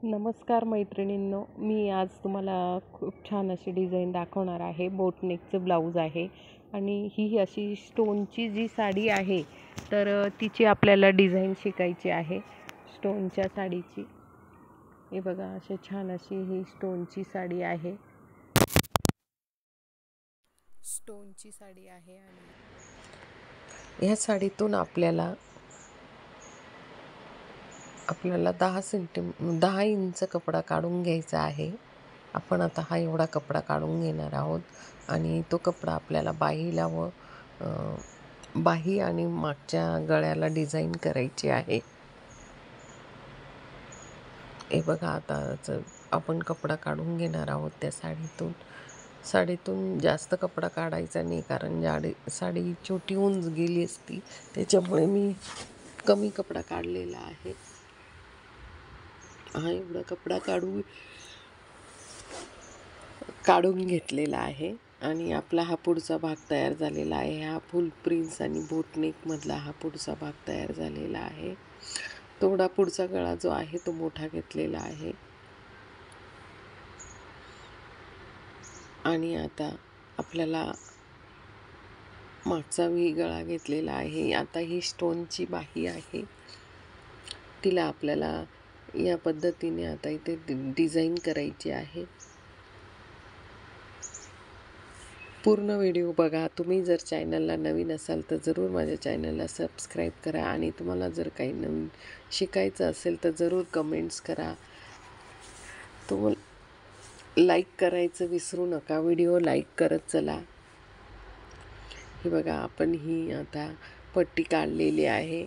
नमस्कार मैत्रिणींनो, मी आज तुम्हाला खूप छान अशी डिझाईन दाखवणार आहे. बोटनेकचं ब्लाऊज आहे आणि ही अशी स्टोनची जी साडी आहे तर तिची आपल्याला डिझाईन शिकायची आहे स्टोनच्या साडीची. हे बघा, अशी छान अशी ही स्टोनची साडी आहे. स्टोनची साडी आहे आणि ह्या साडीतून आपल्याला 10 इंच कपडा काढून घ्यायचा आहे. आपण आता हा एवढा कपडा काढून घेणार आहोत आणि तो कपडा आपल्याला बाही आणि मागच्या गळ्याला डिझाईन करायची आहे. हे बघा, आता आपण कपडा काढून घेणार आहोत त्या साडीतून जास्त कपडा काढायचा नाही, कारण साडी छोटी होऊन गेली असती, त्याच्यामुळे मी कमी कपडा काढलेला आहे. हा एवढा कपडा काढून घेतलेला आहे आणि आपला हा पुढचा भाग तयार झालेला आहे. हा फुल प्रिन्स आणि बोटनेक मधला हा पुढचा भाग तयार झालेला आहे. थोडा पुढचा गळा जो आहे तो मोठा घेतलेला आहे. आणि आता आपल्याला मागचा व्ही गळा घेतलेला आहे. आता ही स्टोनची बाही आहे, तिला आपल्याला या पद्धतीने आता इथे डिझाईन करायची आहे. पूर्ण व्हिडिओ बघा. तुम्ही जर चॅनलला नवीन असाल तर जरूर माझ्या चॅनलला सबस्क्राईब करा आणि तुम्हाला जर काही नवीन शिकायचं असेल तर जरूर कमेंट्स करा. लाईक करायचं विसरू नका. व्हिडिओ लाईक करत चला. हे बघा, आपण ही आता पट्टी काढलेली आहे.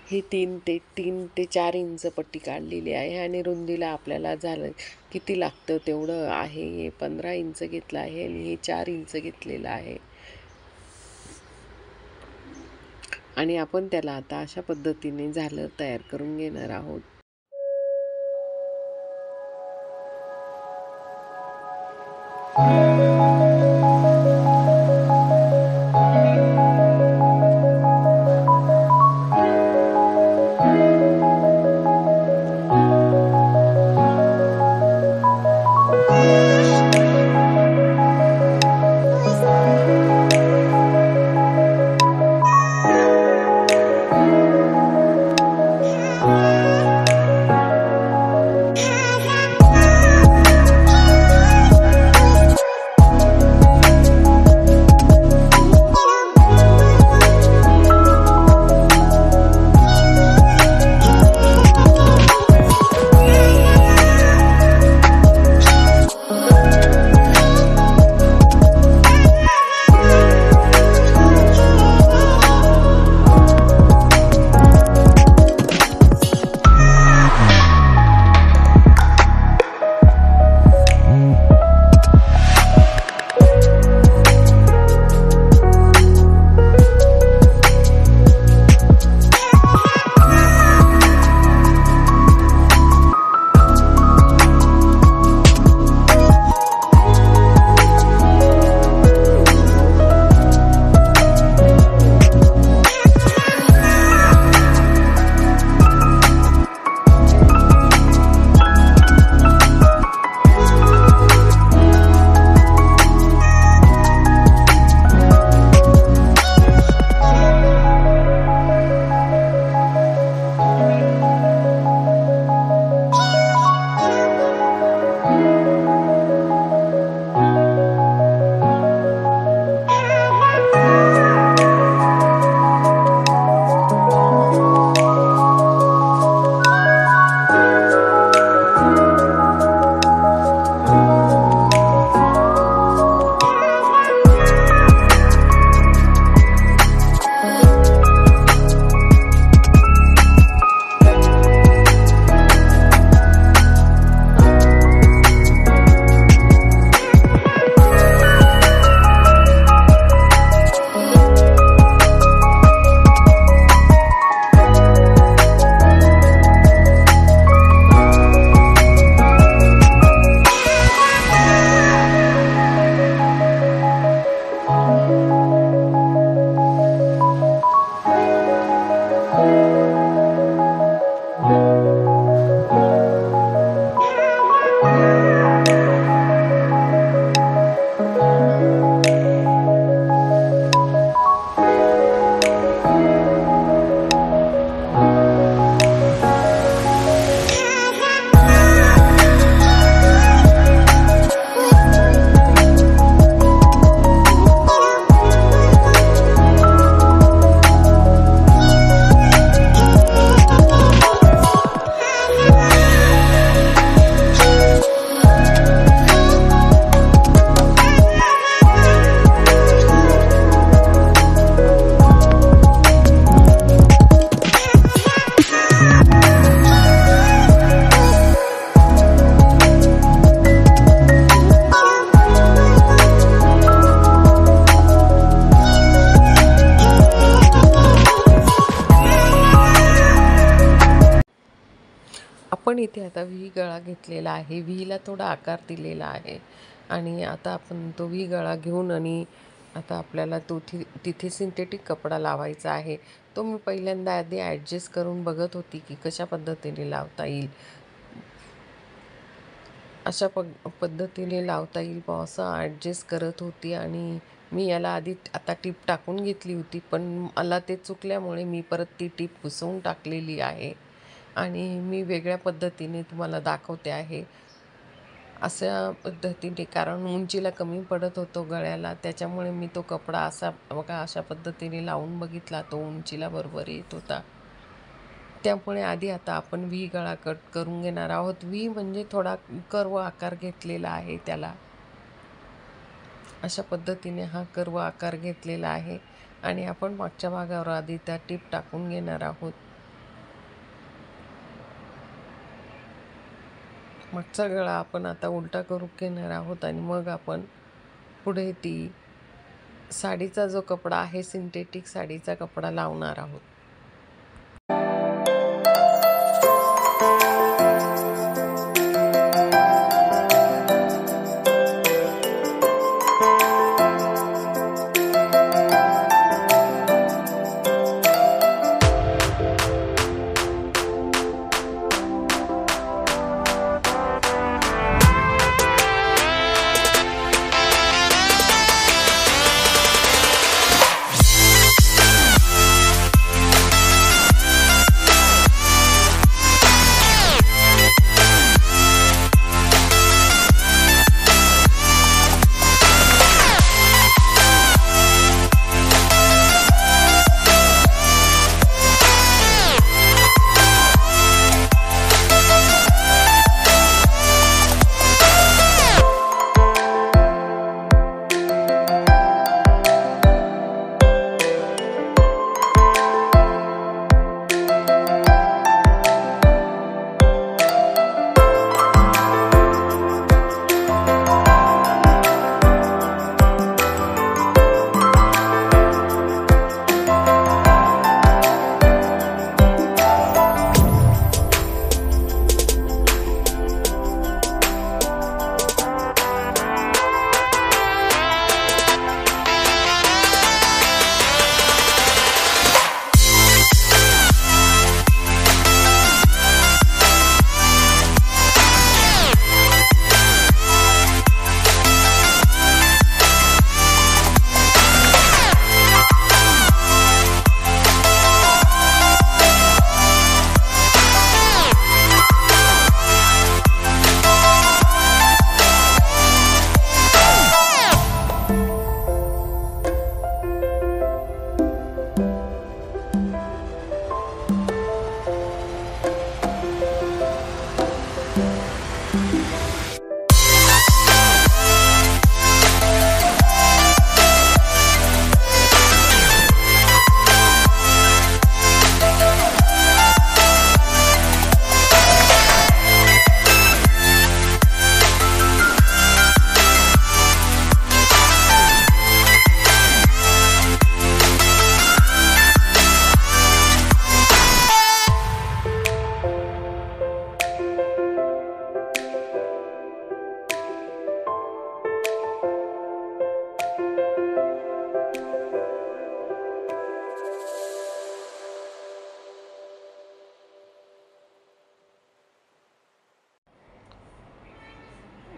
ही 3 ते 4 इंच पट्टी काढलेली आहे आणि रुंदीला आपल्याला झालं किती लागतं तेवढं आहे. हे 15 इंच घेतलं आहे आणि हे 4 इंच घेतलेलं आहे. आणि आपण त्याला आता अशा पद्धतीने झालर तयार करून घेणार आहोत. आपण इथे आता व्ही गळा घेतलेला आहे. व्हीला थोडा आकार दिलेला आहे आणि आता आपण तो व्ही गळा घेऊन आणि आता आपल्याला तिथे सिंथेटिक कपडा लावायचा आहे. तो मी पहिल्यांदा आधी ॲडजस्ट करून बघत होती की कशा पद्धतीने लावता येईल. अशा पद्धतीने लावता येईल बुवा असं ॲडजस्ट करत होती आणि मी याला आधी आता टीप टाकून घेतली होती, पण मला ते चुकल्यामुळे मी परत ती टीप पुसवून टाकलेली आहे आणि मी वेगळ्या पद्धतीने तुम्हाला दाखवते आहे. अशा पद्धतीने, कारण उंचीला कमी पडत होतो गळ्याला, त्याच्यामुळे मी तो कपडा असा बघा अशा पद्धतीने लावून बघितला, तो उंचीला बरोबर येत होता. त्यामुळे आधी आता आपण व्ही गळा कट करून घेणार आहोत. व्ही म्हणजे थोडा कर्व आकार घेतलेला आहे त्याला. अशा पद्धतीने हा कर्व आकार घेतलेला आहे आणि आपण मागच्या भागावर आधी त्या टीप टाकून घेणार आहोत. मागचा गळा आपण आता उलटा करून घेणार आहोत आणि मग आपण पुढे ती साडीचा जो कपडा आहे, सिंथेटिक साडीचा कपडा लावणार आहोत.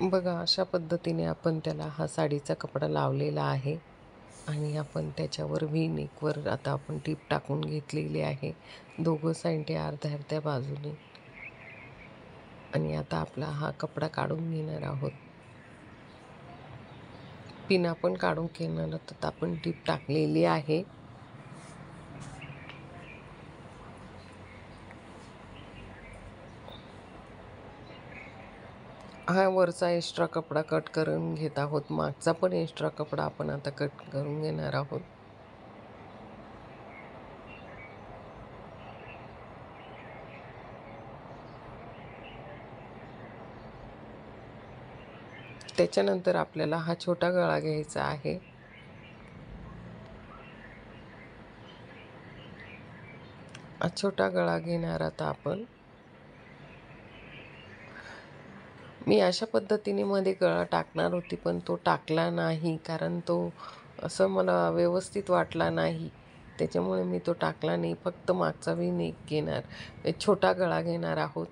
बघा अशा पद्धतीने आपण त्याला हा साडीचा कपडा लावलेला आहे आणि आपण त्याच्यावर व्ही नेकवर आता आपण टीप टाकून घेतलेली आहे, दोघं साईडने अर्ध्या बाजूने. आणि आता आपला हा कपडा काढून घेणार आहोत. पिन आपण काढून घेणार तर आपण टीप टाकलेली आहे. हा वरचा एक्स्ट्रा कपडा कट करून घेत आहोत. मागचा पण एक्स्ट्रा कपडा आपण आता कट करून घेणार आहोत. त्याच्यानंतर आपल्याला हा छोटा गळा घ्यायचा आहे. हा छोटा गळा घेणार आता आपण. मी अशा पद्धतीने मध्ये गळा टाकणार होती, पण तो टाकला नाही, कारण तो असं मला व्यवस्थित वाटला नाही. त्याच्यामुळे मी तो टाकला नाही. फक्त मागचा वी नेक घेणार, एक छोटा गळा घेणार आहोत.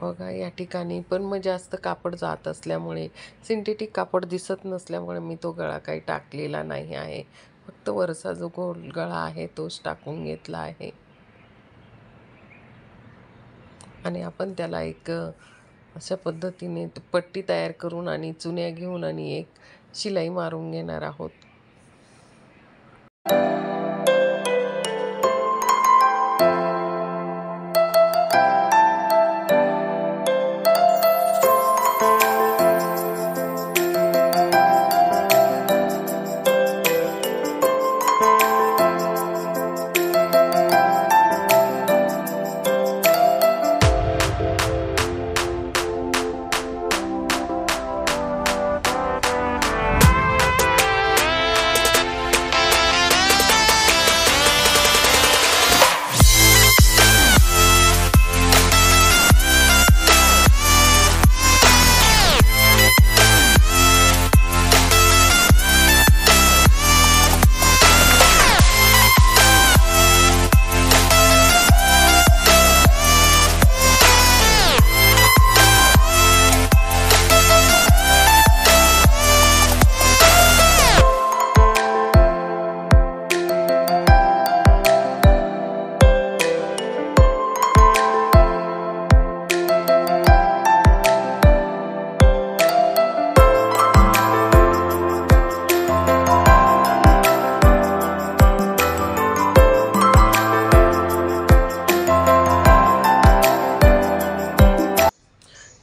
बघा या ठिकाणी पण मग जास्त कापड जात असल्यामुळे, सिंथेटिक कापड दिसत नसल्यामुळे मी तो गळा काही टाकलेला नाही आहे. फक्त वरचा जो गोल गळा आहे तोच टाकून घेतला आहे. आणि आपण त्याला एक अशा पद्धतीने पट्टी तयार करून आणि चुन्या घेऊन आणि एक शिलाई मारून घेणार आहोत.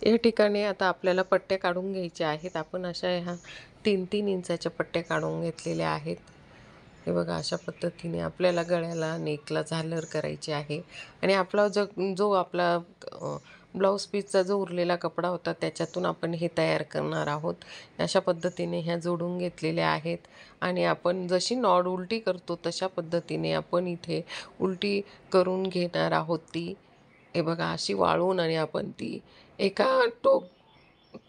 या ठिकाणी आता आपल्याला पट्ट्या काढून घ्यायच्या आहेत. आपण अशा ह्या 3-3 इंचाच्या पट्ट्या काढून घेतलेल्या आहेत. हे बघा अशा पद्धतीने आपल्याला गळ्याला नेकला झालर करायची आहे. आणि आपला जो आपला ब्लाऊज पीसचा जो उरलेला कपडा होता त्याच्यातून आपण हे तयार करणार आहोत. अशा पद्धतीने ह्या जोडून घेतलेल्या आहेत. आणि आपण जशी नॉड उलटी करतो तशा पद्धतीने आपण इथे उलटी करून घेणार आहोत ती. हे बघा अशी वाळवून आणि आपण ती एका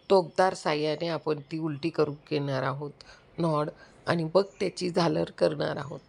टोकदार साह्याने आपण ती उलटी करून घेणार आहोत नॉड, आणि मग त्याची झालर करणार आहोत.